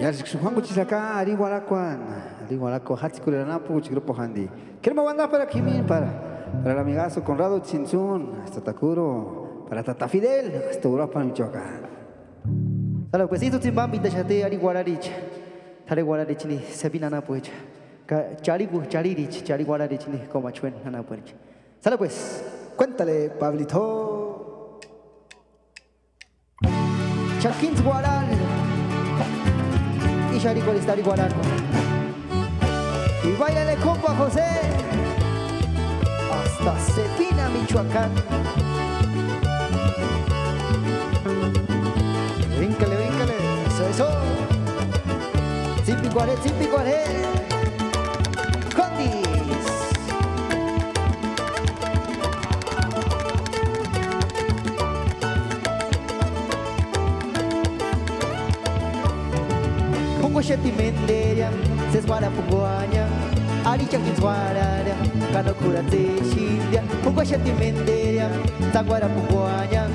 Juan Cuchisaca, Ariguaracuan, Ariguaraco, Hatzikuleranapu, Grupo Handi. Queremos mandar para Kimin, para el amigazo Conrado Chinzun, hasta Takuro, para Tata Fidel, hasta Europa, Michoacán. Sala pues itu timbang pinta chate Ariguararich, Tariguararich ni Sabinana Puech, Chariguararich, Chariguararich ni Comachuen, Ana Puech. Sala pues, Cuéntale, Pablito. Chakins Guaral. Y Chariguar está Ariguarar. Y váyale compa José, hasta Cepina, Michoacán. Víncale, víncale, eso. Zipi Guaré, Condis. Pungo Shetimenderia, Sesguara Punguanya, Ari Chakin Suarara, Kanokura Teshindia, Pungo Shetimenderia, Sanguara Punguanya,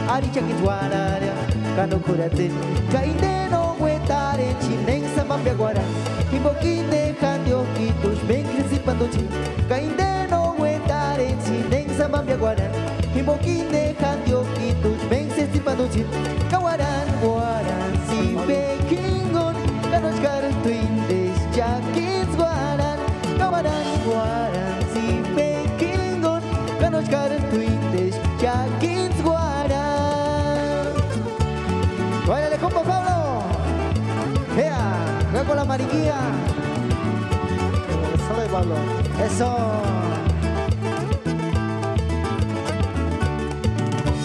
Ari Chakin Suarara, Kanokura Teshindia, Kaindeno Wetare, Chinen Samambia Guara, Himokine Handio Kitus, Benkris y Panduchi, Kaindeno Wetare, Chinen Samambia Guara, Himokine Handio Kitus, Benkris y Panduchi, Kawaran Guaran, Si Bekingon, Kanos Kartuindes, Chakins Guaran, Kawaran Guaran, Si Bekingon, Kanos Kartuindes, Chakins Guaran. Váyale compa Pablo. Vea con la mariquilla. Eso de Pablo. Eso.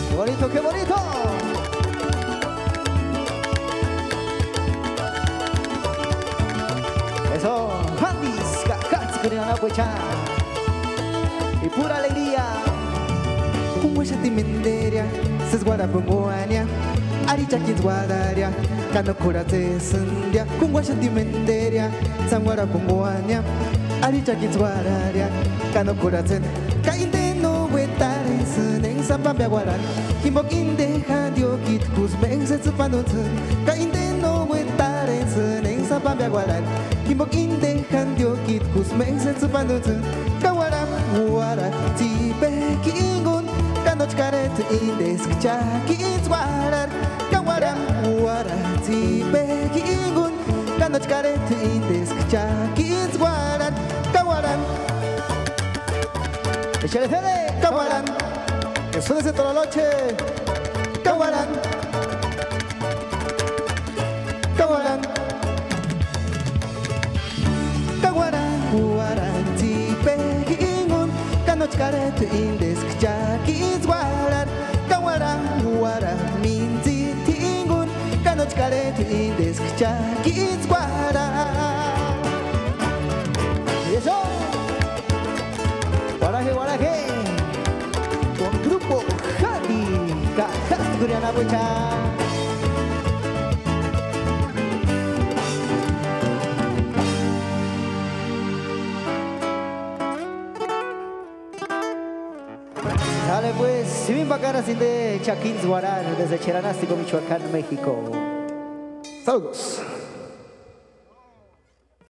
Qué bonito, qué bonito. Eso. Handis, cacats, que no puecha. Y pura alegría. Como Shetimenderia, Sesguara Punguania, Ari Chakin Guadaria, Kanokura Tesundia, Como Shetimenderia, Sanguara Punguania, Ari Chakin Guadaria, Kanokura Ten, Kaindeno Wetare Sunen Sapambia Guaran, Himbok Inde Handio Kit Kuzmen Setsupanutun, Kaindeno Wetare Sunen Sapambia Guaran, Himbok Inde Handio Kit Kuzmen Setsupanutun, Kawaram Wara Tibe Kingun, Kanoch Karet Indes Chakins Warar, Kawaram Wara Tibe Kingun, Kanoch Karet Indes Chakins Warar, Kawaram. Échale Fede. Kawaran, que suene toda la noche. Kawaran, Kawaran, Kawaran, Waran, Tipegingun, Kanoch Karet Indes, Chakins Waran, Kawaran, Waran, Minzi Tingun, Kanoch Karet Indes, Chakins Waran. Y eso. Guaraje, con Grupo Handi, Cacas, Guriana Pucha. Sale pues, si bien bacana sin de Chakins Guaral, desde Cheranástico, Michoacán, México. Saludos.